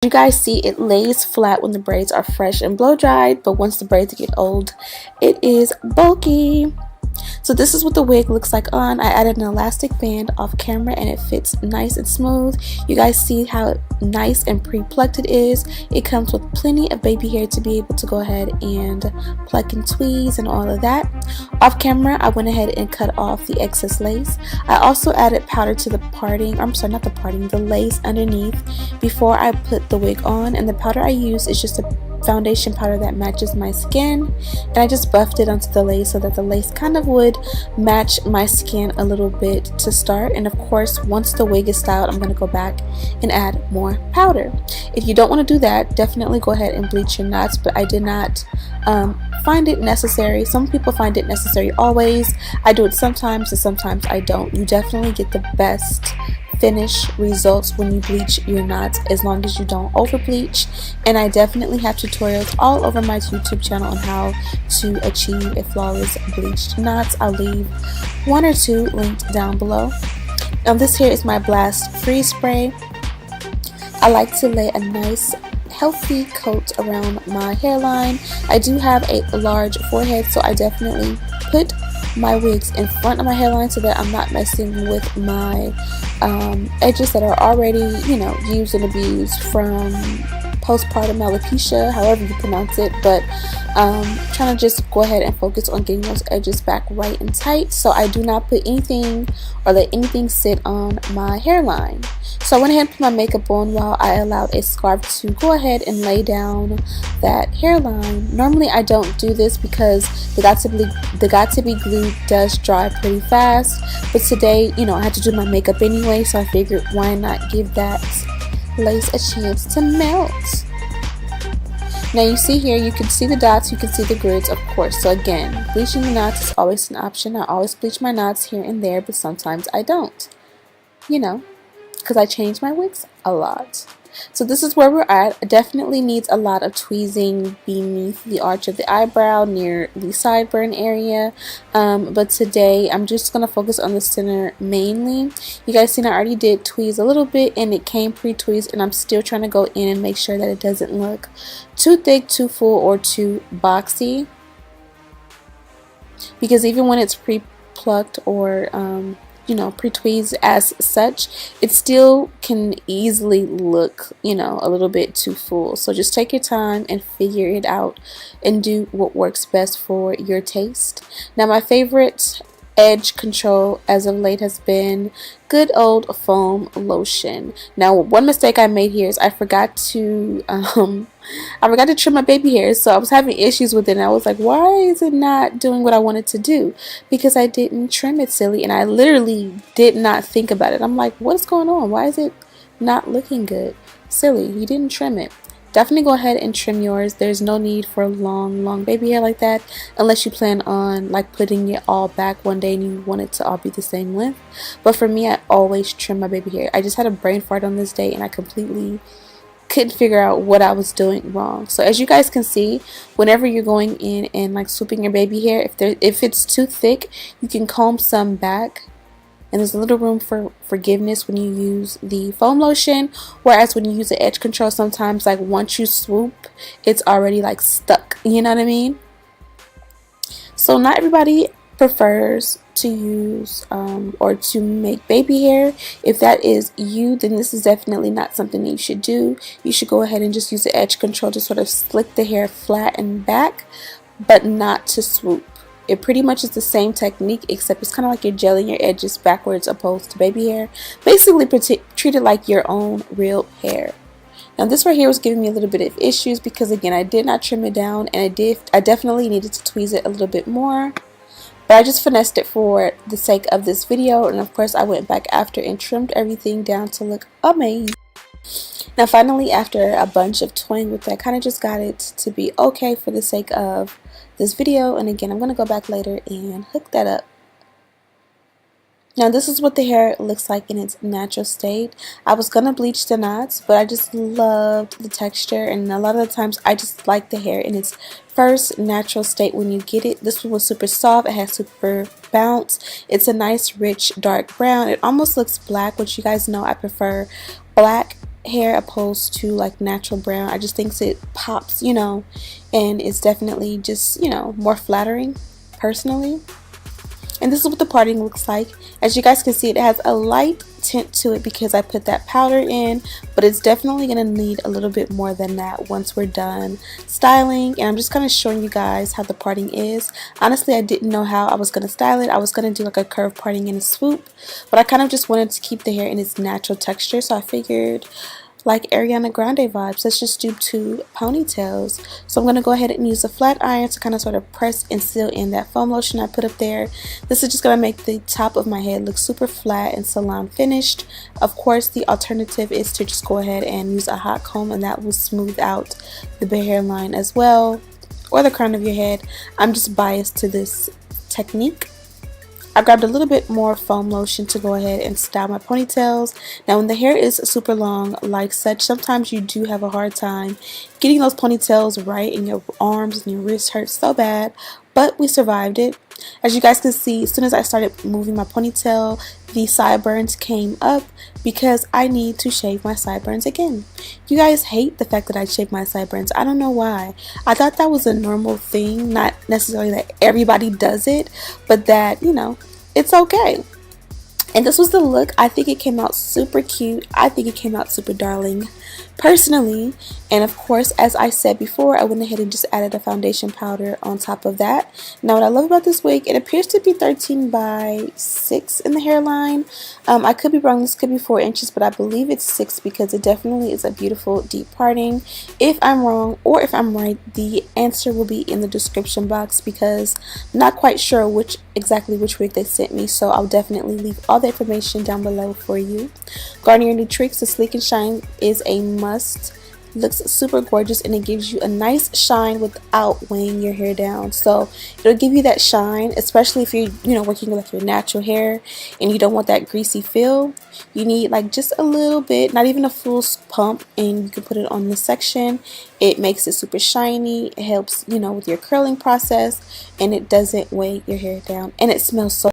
You guys see, it lays flat when the braids are fresh and blow dried, but once the braids get old, it is bulky. So this is what the wig looks like on. I added an elastic band off camera and it fits nice and smooth. You guys see how nice and pre-plucked it is. It comes with plenty of baby hair to be able to go ahead and pluck and tweeze and all of that. Off camera, I went ahead and cut off the excess lace. I also added powder to the parting, I'm sorry, not the parting, the lace underneath before I put the wig on, and the powder I use is just a foundation powder that matches my skin, and I just buffed it onto the lace so that the lace kind of would match my skin a little bit to start. And of course, once the wig is styled, I'm going to go back and add more powder. If you don't want to do that, definitely go ahead and bleach your knots, but I did not find it necessary. Some people find it necessary always. I do it sometimes and sometimes I don't. You definitely get the best finish results when you bleach your knots as long as you don't over bleach, and I definitely have tutorials all over my YouTube channel on how to achieve a flawless bleached knots. I'll leave one or two linked down below. Now this here is my Blast Freeze spray. I like to lay a nice healthy coat around my hairline. I do have a large forehead, so I definitely put my wigs in front of my hairline so that I'm not messing with my edges that are already, you know, used and abused from postpartum alopecia, however you pronounce it. But trying to just go ahead and focus on getting those edges back right and tight, so I do not put anything or let anything sit on my hairline. So I went ahead and put my makeup on while I allowed a scarf to go ahead and lay down that hairline. Normally I don't do this because the got to be glue does dry pretty fast, but today, you know, I had to do my makeup anyway, so I figured why not give that lace a chance to melt. Now you see here, you can see the dots, you can see the grids, of course. So again, bleaching the knots is always an option. I always bleach my knots here and there, but sometimes I don't, you know, because I change my wigs a lot. So this is where we're at. It definitely needs a lot of tweezing beneath the arch of the eyebrow near the sideburn area, but today I'm just going to focus on the center mainly. You guys seen I already did tweeze a little bit and it came pre-tweezed, and I'm still trying to go in and make sure that it doesn't look too thick, too full, or too boxy, because even when it's pre-plucked or you know, pre-tweezed as such, it still can easily look, you know, a little bit too full. So just take your time and figure it out and do what works best for your taste. Now my favorite edge control as of late has been good old foam lotion. Now one mistake I made here is I forgot to trim my baby hairs, so I was having issues with it, and I was like, why is it not doing what I wanted to do? Because I didn't trim it, silly, and I literally did not think about it. I'm like, what's going on? Why is it not looking good? Silly, you didn't trim it. Definitely go ahead and trim yours. There's no need for long baby hair like that unless you plan on like putting it all back one day and you want it to all be the same length. But for me, I always trim my baby hair. I just had a brain fart on this day and I completely couldn't figure out what I was doing wrong. So as you guys can see, whenever you're going in and like swooping your baby hair, if it's too thick, you can comb some back, and there's a little room for forgiveness when you use the foam lotion, whereas when you use the edge control, sometimes like once you swoop, it's already like stuck, you know what I mean? So not everybody prefers to use or to make baby hair. If that is you, then this is definitely not something that you should do. You should go ahead and just use the edge control to sort of slick the hair flat and back, but not to swoop. It pretty much is the same technique, except it's kind of like you're gelling your edges backwards opposed to baby hair. Basically treat it like your own real hair. Now this right here was giving me a little bit of issues because again, I did not trim it down, and I definitely needed to tweeze it a little bit more. But I just finessed it for the sake of this video, and of course I went back after and trimmed everything down to look amazing. Now finally, after a bunch of toying with that, kind of just got it to be okay for the sake of this video, and again I'm going to go back later and hook that up. Now this is what the hair looks like in its natural state. I was going to bleach the knots, but I just loved the texture, and a lot of the times I just like the hair in its first natural state when you get it. This one was super soft, it has super bounce. It's a nice rich dark brown. It almost looks black, which you guys know I prefer black hair opposed to like natural brown. I just think it pops, you know, and it's definitely just, you know, more flattering personally. And this is what the parting looks like. As you guys can see, it has a light tint to it because I put that powder in, but it's definitely going to need a little bit more than that once we're done styling. And I'm just kind of showing you guys how the parting is. Honestly, I didn't know how I was going to style it. I was going to do like a curve parting in a swoop, but I kind of just wanted to keep the hair in its natural texture, so I figured, like Ariana Grande vibes, let's just do 2 ponytails. So I'm going to go ahead and use a flat iron to kind of sort of press and seal in that foam lotion I put up there. This is just going to make the top of my head look super flat and salon finished. Of course, the alternative is to just go ahead and use a hot comb, and that will smooth out the hairline as well, or the crown of your head. I'm just biased to this technique. I grabbed a little bit more foam lotion to go ahead and style my ponytails. Now when the hair is super long like such, sometimes you do have a hard time getting those ponytails right, and your arms and your wrists hurt so bad, but we survived it. As you guys can see, as soon as I started moving my ponytail, the sideburns came up because I need to shave my sideburns again. You guys hate the fact that I shave my sideburns. I don't know why. I thought that was a normal thing, not necessarily that everybody does it, but that, you know, it's okay. And this was the look. I think it came out super cute. I think it came out super darling personally. And of course, as I said before, I went ahead and just added a foundation powder on top of that. Now what I love about this wig, it appears to be 13 by 6 in the hairline. I could be wrong, this could be 4 inches, but I believe it's 6 because it definitely is a beautiful deep parting. If I'm wrong or if I'm right, the answer will be in the description box because I'm not quite sure exactly which wig they sent me, so I'll definitely leave all the information down below for you. Garnier Nutrix, the Sleek and Shine is a must. Looks super gorgeous, and it gives you a nice shine without weighing your hair down. So it'll give you that shine, especially if you're, you know, working with like your natural hair and you don't want that greasy feel. You need like just a little bit, not even a full pump, and you can put it on this section. It makes it super shiny. It helps, you know, with your curling process, and it doesn't weigh your hair down, and it smells so